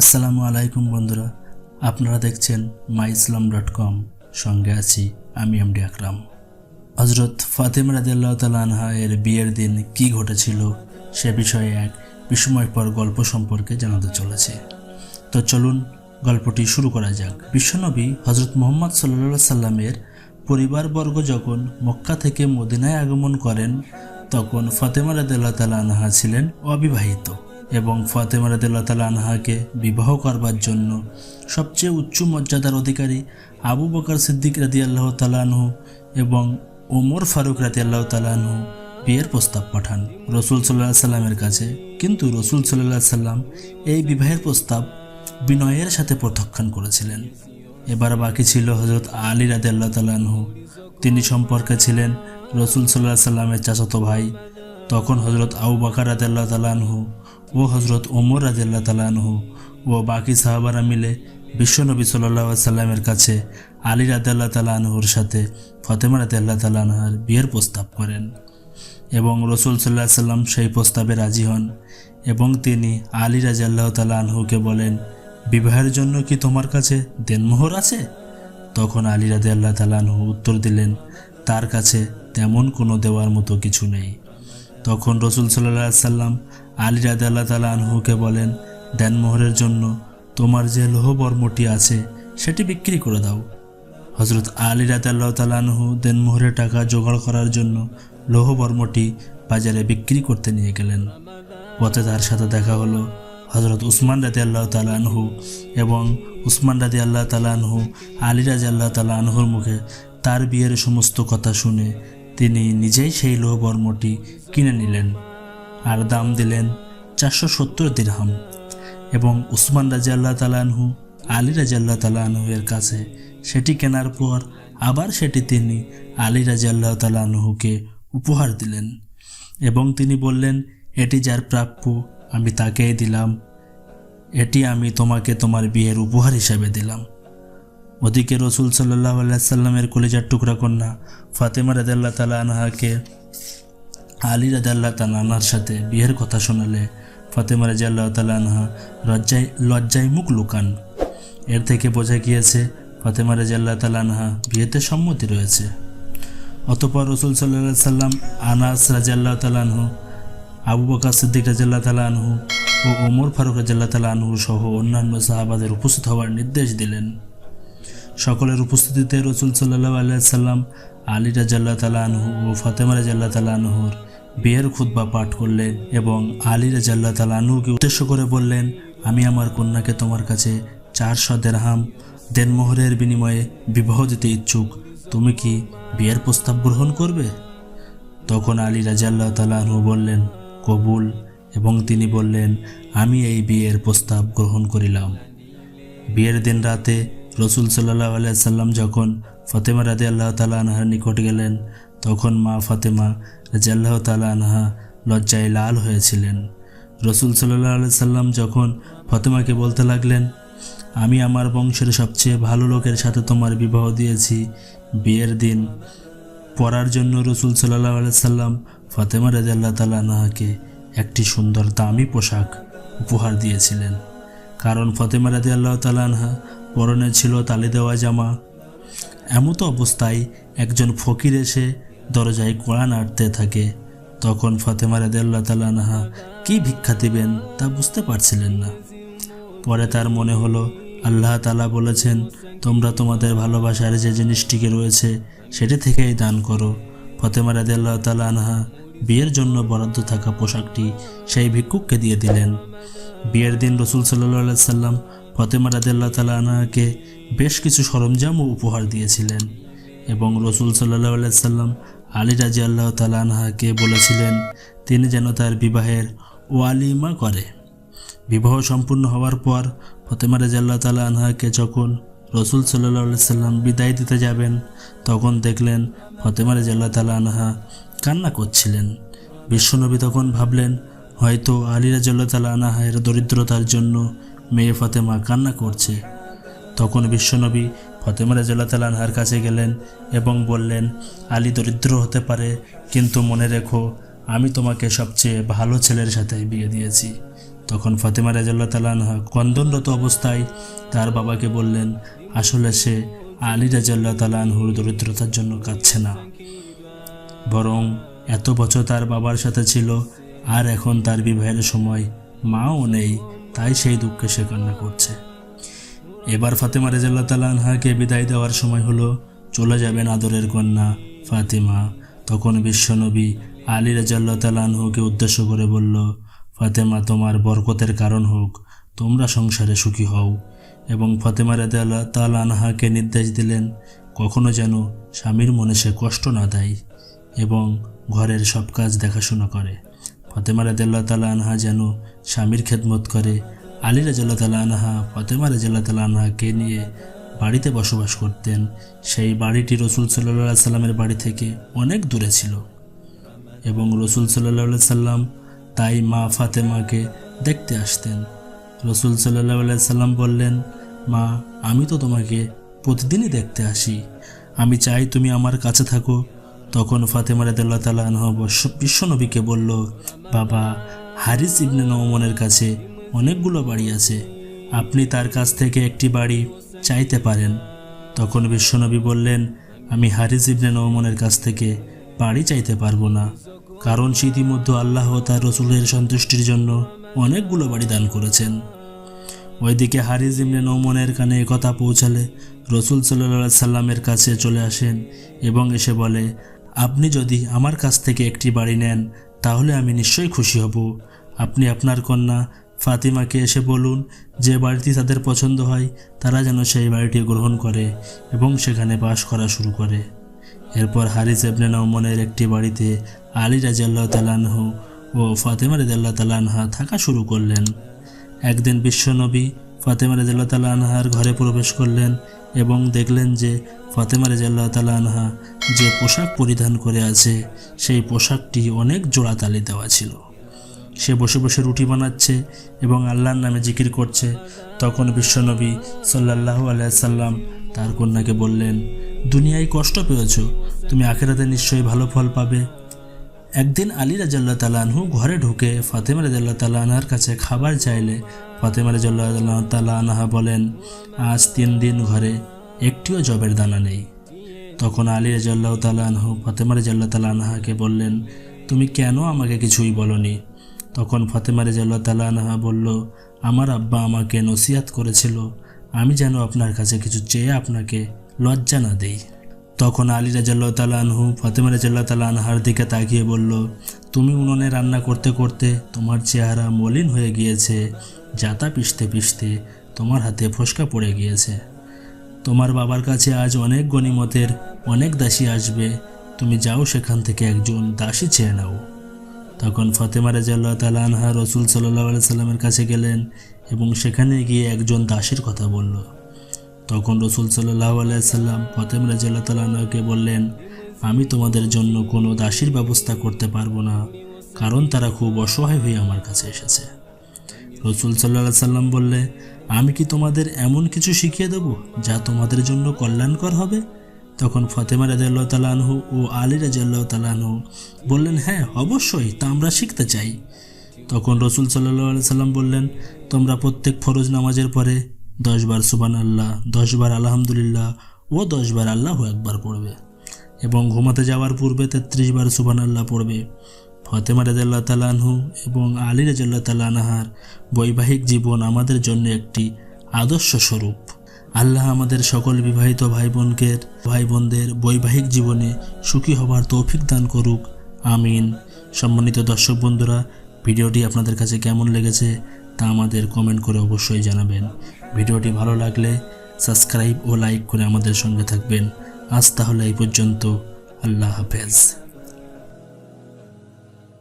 আসসালামু আলাইকুম বন্ধুরা, আপনারা দেখছেন myislam.com। সঙ্গে আছি আমি এমডি আকরাম। হযরত ফাতেমা রাদিয়াল্লাহু তাআলা আনহা এর বিয়ের দিন কি ঘটেছিল সে বিষয়ে এক বিস্ময়কর গল্প সম্পর্কে জানাতে চলেছে। তো চলুন গল্পটি শুরু করা যাক। বিশ্বনবী হযরত মুহাম্মদ সাল্লাল্লাহু আলাইহি সাল্লামের পরিবারবর্গ যখন মক্কা থেকে মদিনায় আগমন করেন তখন ফাতেমা রাদিয়াল্লাহু তাআলা আনহা ছিলেন অবিবাহিত এবং ফাতেমা রাদিয়াল্লাহু তাআলা আনহাকে বিবাহ করবার জন্য সবচেয়ে উচ্চ মর্যাদার অধিকারী আবু বকর সিদ্দিক রাদিয়াল্লাহু তাআলা আনহু এবং ওমর ফারুক রাদিয়াল্লাহু তাআলা আনহু বিয়ের প্রস্তাব পাঠান রাসূল সাল্লাল্লাহু আলাইহি সাল্লামের কাছে। কিন্তু রাসূল সাল্লাল্লাহু আলাইহি সাল্লাম এই বিবাহের প্রস্তাব বিনয়ের সাথে প্রত্যাখ্যান করেছিলেন। এবার বাকি ছিল হযরত আলী রাদিয়াল্লাহু তাআলা আনহু। তিনি সম্পর্কে ছিলেন রাসূল সাল্লাল্লাহু আলাইহি সাল্লামের চাচাতো ভাই। তখন হযরত আবু বকর রাদিয়াল্লাহু তাআলা আনহু ও হযরত ওমর রাদিয়াল্লাহু তাআলা আনহু ও বাকি সাহাবারা মিলে বিশ্বনবী সাল্লাল্লাহু আলাইহি সাল্লামের কাছে আলী রাদিয়াল্লাহু তাআলা আনহুর সাথে ফাতেমা রাদিয়াল্লাহু তাআলা আনহার বিয়ের প্রস্তাব করেন এবং রাসূল সাল্লাল্লাহু আলাইহি সাল্লাম সেই প্রস্তাবে রাজি হন এবং তিনি আলী রাদিয়াল্লাহু তাআলা আনহুকে বলেন, বিবাহের জন্য কি তোমার কাছে দেনমোহর আছে? তখন আলী রাদিয়াল্লাহু তাআলা আনহু উত্তর দিলেন, তার কাছে তেমন কোনো দেওয়ার মতো কিছু নেই। তখন রাসূল সাল্লাল্লাহু আলাইহি সাল্লাম আলী রাদিয়াল্লাহু তাআলা আনহুকে বলেন, দেনমোহরের জন্য তোমার যে লোহবর্মটি আছে সেটি বিক্রি করে দাও। হযরত আলী রাদিয়াল্লাহু তাআলা আনহু দেনমোহরের টাকা জোগাড় করার জন্য লোহবর্মটি বাজারে বিক্রি করতে নিয়ে গেলেন। পথে তার সাথে দেখা হলো হযরত উসমান রাদিয়াল্লাহু তাআলা আনহু এবং উসমান রাদিয়াল্লাহু তাআলা আনহু আলী রাদিয়াল্লাহু তাআলা আনহুর মুখে তার বিয়ের সমস্ত কথা শুনে তিনি নিজেই সেই লোহবর্মটি কিনে নিলেন আর দাম দিলেন 470 দিরহাম এবং উসমান রাদিয়াল্লাহু তাআলা আনহু আলী রাদিয়াল্লাহু তাআলা আনহুর কাছে সেটি কেনার পর আবার সেটি তিনি আলী রাদিয়াল্লাহু তাআলা আনহুকে উপহার দিলেন এবং তিনি বললেন, এটি যার প্রাপ্য আমি তাকেই দিলাম, এটি আমি তোমাকে তোমার বিয়ের উপহার হিসাবে দিলাম। ওদিকে রাসূল সাল্লাল্লাহু আলাইহি সাল্লামের কলিজার টুকরা কন্যা ফাতেমা রাদিয়াল্লাহু তাআলা আনহাকে আলী রাদিয়াল্লাহু তাআলা আনহার সাথে বিয়ের কথা শোনালে ফাতেমা রাদিয়াল্লাহু তাআলা আনহা লজ্জায় মুখ লুকান। এর থেকে বোঝা গিয়েছে ফাতেমা রাদিয়াল্লাহু তাআলা আনহা বিয়েতে সম্মতি রয়েছে। অতঃপর রাসূল সাল্লাল্লাহু আলাইহি সাল্লাম আনাস রাদিয়াল্লাহু তাআলা আনহু, আবু বকর সিদ্দিক রাদিয়াল্লাহু তাআলা আনহু ও ওমর ফারুক রাদিয়াল্লাহু তাআলা আনহু সহ অন্যান্য সাহাবাদের উপস্থিত হওয়ার নির্দেশ দিলেন। সকলের উপস্থিতিতে রাসূল সাল্লাল্লাহু আলাইহি সাল্লাম আলী রাদিয়াল্লাহু তাআলা আনহু ও ফাতেমা রাদিয়াল্লাহু তাআলা আনহুর বিয়ের খুতবা পাঠ করলেন এবং আলী রাদিয়াল্লাহু তাআলা আনহুকে উদ্দেশ্য করে বললেন, আমি আমার কন্যাকে তোমার কাছে 400 দিরহাম দেনমোহরের বিনিময়ে বিবাহ দিতে ইচ্ছুক, তুমি কি বিয়ের প্রস্তাব গ্রহণ করবে? তখন আলী রাদিয়াল্লাহু তাআলা আনহু বললেন, কবুল, এবং তিনি বললেন, আমি এই বিয়ের প্রস্তাব গ্রহণ করিলাম। বিয়ের দিন রাতে রাসূল সাল্লাল্লাহু আলাইহি সাল্লাম যখন ফাতেমা রাদিয়াল্লাহু তাআলা আনহার নিকট গেলেন তখন মা ফাতেমা রাদিয়াল্লাহু তাআলা আনহা লজ্জায় লাল হয়েছিলেন। রাসূল সাল্লাল্লাহু আলাইহি সাল্লাম যখন ফাতেমাকে বলতে লাগলেন, আমি আমার বংশের সবচেয়ে ভালো লোকের সাথে তোমার বিবাহ দিয়েছি, বিয়ের দিন পরার জন্য রাসূল সাল্লাল্লাহু আলাইহি সাল্লাম ফাতেমা রাদিয়াল্লাহু তাআলা আনহাকে একটি সুন্দর দামি পোশাক উপহার দিয়েছিলেন, কারণ ফাতেমা রাদিয়াল্লাহু তাআলা আনহা পরনে ছিল তালি দেওয়া জামা। এমতো অবস্থায় একজন ফকির এসে দরজায় কড়া নাড়তে থাকে। তখন ফাতেমা রাদিয়াল্লাহু তাআলা আনহা কি ভিক্ষা দিবেন তা বুঝতে পারছিলেন না। পরে তার মনে হলো আল্লাহ তাআলা বলেছেন, তোমরা তোমাদের ভালোবাসার যে জিনিসটিকে রয়েছে সেটি থেকেই দান করো। ফাতেমা রাদিয়াল্লাহু তাআলা আনহা বিয়ের জন্য বরাদ্দ থাকা পোশাকটি সেই ভিক্ষুককে দিয়ে দিলেন। বিয়ের দিন রাসূল সাল্লাল্লাহু আলাইহি সাল্লাম ফাতেমা রাদিয়াল্লাহু তাআলা আনহাকে বেশ কিছু সরঞ্জামও উপহার দিয়েছিলেন এবং রাসূল সাল্লাল্লাহু আলাইহি সাল্লাম আলী রাদিয়াল্লাহু তাআলা আনহাকে বলেছিলেন তিনি যেন তার বিবাহের ওয়ালিমা করে। বিবাহ সম্পূর্ণ হওয়ার পর ফাতেমা রাদিয়াল্লাহু তাআলা আনহাকে যখন রাসূল সাল্লাল্লাহু আলাইহি সাল্লাম বিদায় দিতে যাবেন তখন দেখলেন ফাতেমা রাদিয়াল্লাহু তাআলা আনহা কান্না করছিলেন। বিশ্বনবী তখন ভাবলেন হয়তো আলী রাদিয়াল্লাহু তাআলা আনহার দরিদ্রতার জন্য মেয়ে ফাতেমা কান্না করছে। তখন বিশ্বনবী ফাতেমা রাদিয়াল্লাহু তাআলা আনহার কাছে গেলেন এবং বললেন, আলী দরিদ্র হতে পারে, কিন্তু মনে রেখো আমি তোমাকে সবচেয়ে ভালো ছেলের সাথে বিয়ে দিয়েছি, তখন ফাতেমা রাদিয়াল্লাহু তাআলা আনহা ক্রন্দনরত অবস্থায় তার বাবাকে বললেন, আসলে সে আলী রাদিয়াল্লাহু তাআলা আনহুর দরিদ্রতার জন্য কাঁদছে না, বরং এত বছর তার বাবার সাথে ছিল, আর এখন তার বিবাহের সময় মাও নেই, তাই সেই দুঃখে সে কান্না করছে। এবার ফাতেমা রাদিয়াল্লাহু তাআলা আনহাকে বিদায় দেওয়ার সময় হলো, চলে যাবেন আদরের কন্যা ফাতেমা। তখন বিশ্বনবী আলী রাদিয়াল্লাহু তাআলা আনহুকে উদ্দেশ্য করে বলল, ফাতেমা তোমার বরকতের কারণ হোক, তোমরা সংসারে সুখী হও। এবং ফাতেমা রাদিয়াল্লাহু তাআলা আনহাকে নির্দেশ দিলেন, কখনো যেন স্বামীর মনে সে কষ্ট না দেয় এবং ঘরের সব কাজ দেখাশোনা করে। ফাতেমা রাদিয়াল্লাহু তাআলা আনহা যেন স্বামীর খেদমত করে। আলী রাদিয়াল্লাহু তাআলা আনহা ফাতেমা রাদিয়াল্লাহু তাআলা আনহাকে নিয়ে বাড়িতে বসবাস করতেন। সেই বাড়িটি রাসূল সাল্লাল্লাহু আলাইহি সাল্লামের বাড়ি থেকে অনেক দূরে ছিল এবং রাসূল সাল্লাল্লাহু আলাইহি সাল্লাম তাই মা ফাতেমাকে দেখতে আসতেন। রাসূল সাল্লাল্লাহু আলাইহি সাল্লাম বললেন, মা, আমি তো তোমাকে প্রতিদিনই দেখতে আসি, আমি চাই তুমি আমার কাছে থাকো। তখন ফাতেমা রাদিয়াল্লাহু তাআলা আনহা বিশ্বনবীকে বলল, বাবা, হারিস ইবনে নওমনের কাছে অনেকগুলো বাড়ি আছে, আপনি তার কাছ থেকে একটি বাড়ি চাইতে পারেন। তখন বিশ্বনবী বললেন, আমি হারিস ইবনে নওমনের কাছ থেকে বাড়ি চাইতে পারবো না, কারণ সে ইতিমধ্যে আল্লাহ ও তার রাসূলের সন্তুষ্টির জন্য অনেকগুলো বাড়ি দান করেছেন। ওইদিকে হারিস ইবনে নওমনের কানে কথা পৌঁছালে রাসূল সাল্লাল্লাহু আলাইহি সাল্লামের কাছে চলে আসেন এবং এসে বলে, আপনি যদি আমার কাছ থেকে একটি বাড়ি নেন তাহলে আমি নিশ্চয়ই খুশি হব। আপনি আপনার কন্যা ফাতিমাকে এসে বলুন যে বাড়িটি তাদের পছন্দ হয় তারা যেন সেই বাড়িটি গ্রহণ করে এবং সেখানে বাস করা শুরু করে। এরপর হারিস ইবনে নওমনের একটি বাড়িতে আলী রাদিয়াল্লাহু তাআলা আনহু ও ফাতেমা রাদিয়াল্লাহু তাআলা আনহা থাকা শুরু করলেন। একদিন বিশ্বনবী ফাতেমা রাদিয়াল্লাহু তাআলা আনহার ঘরে প্রবেশ করলেন এবং দেখলেন যে ফাতেমা রাদিয়াল্লাহু তাআলা আনহা যে পোশাক পরিধান করে আছে সেই পোশাকটি অনেক জোড়াতালি দেওয়া ছিল। সে বসে বসে রুটি বানাচ্ছে এবং আল্লাহর নামে জিকির করছে। তখন বিশ্বনবী সাল্লাল্লাহু আলাইহি সাল্লাম তার কন্যাকে বললেন, দুনিয়ায় কষ্ট পেয়েছো, তুমি আখিরাতে নিশ্চয়ই ভালো ফল পাবে। একদিন আলী রাদিয়াল্লাহু তাআলা আনহু ঘরে ঢুকে ফাতেমা রাদিয়াল্লাহু তাআলা আনহার কাছে খাবার চাইলে ফাতেমা রাদিয়াল্লাহু তাআলা আনহা বলেন, আজ 3 দিন ঘরে একটিও জবের দানা নেই। তখন আলী রাদিয়াল্লাহু তাআলা আনহু ফাতেমা রাদিয়াল্লাহু তাআলা আনহাকে বললেন, তুমি কেন আমাকে কিছুই বলনি? তখন ফাতেমা রাদিয়াল্লাহু তাআলা আনহা বলল, আমার আব্বা আমাকে নসিহত করেছিল আমি যেন আপনার কাছে কিছু চেয়ে আপনাকে লজ্জা না দেই। তখন আলী রাদিয়াল্লাহু তাআলা আনহু ফাতেমা রাদিয়াল্লাহু তাআলা আনহার দিকে তাকিয়ে বলল, তুমি উনুনে রান্না করতে করতে তোমার চেহারা মলিন হয়ে গিয়েছে, জাতা পিষতে পিষতে তোমার হাতে ফোসকা পড়ে গিয়েছে। তোমার বাবার কাছে আজ অনেক গনিমতের অনেক দাসী আসবে, তুমি যাও সেখান থেকে একজন দাসী চেয়ে নাও। তখন ফাতেমা রাদিয়াল্লাহু তাআলা আনহা রাসূল সাল্লাল্লাহু আলাইহি সাল্লামের কাছে গেলেন এবং সেখানে গিয়ে একজন দাসীর কথা বলল। তখন রাসূল সাল্লাল্লাহু আলাইহি সাল্লাম ফাতেমা রাদিয়াল্লাহু তাআলা আনহাকে বললেন, আমি তোমাদের জন্য কোনো দাসীর ব্যবস্থা করতে পারবো না, কারণ তারা খুব অসহায় হয়ে আমার কাছে এসেছে। রাসূল সাল্লাল্লাহু আলাইহি সাল্লাম বললে, আমি কি তোমাদের এমন কিছু শিখিয়ে দেব যা তোমাদের জন্য কল্যাণকর হবে? তখন ফাতেমা রাদিয়াল্লাহু তাআলা আনহু ও আলী রাদিয়াল্লাহু তাআলা আনহু বললেন, হ্যাঁ অবশ্যই, তা আমরা শিখতে চাই। তখন রাসূল সাল্লাল্লাহু আলাইহি সাল্লাম বললেন, তোমরা প্রত্যেক ফরজ নামাজের পরে 10 বার সুবহানাল্লাহ, 10 বার আলহামদুলিল্লাহ ও 10 বার আল্লাহু আকবার পড়বে এবং ঘুমাতে যাওয়ার পূর্বে 33 বার সুবহানাল্লাহ পড়বে। ফাতেমা রাদিয়াল্লাহু তাআলা আনহু এবং আলী রাদিয়াল্লাহু তাআলা আনহার বৈবাহিক জীবন আমাদের জন্য একটি আদর্শ স্বরূপ। আল্লাহ আমাদের সকল বিবাহিত ভাই বোনদের বৈবাহিক জীবনে সুখী হবার তৌফিক দান করুক, আমিন। সম্মানিত দর্শক বন্ধুরা, ভিডিওটি আপনাদের কাছে কেমন লেগেছে তা আমাদের কমেন্ট করে অবশ্যই জানাবেন। ভিডিওটি ভালো লাগলে সাবস্ক্রাইব ও লাইক করে আমাদের সঙ্গে থাকবেন। আজ তাহলে এই পর্যন্ত, আল্লাহ হাফেজ।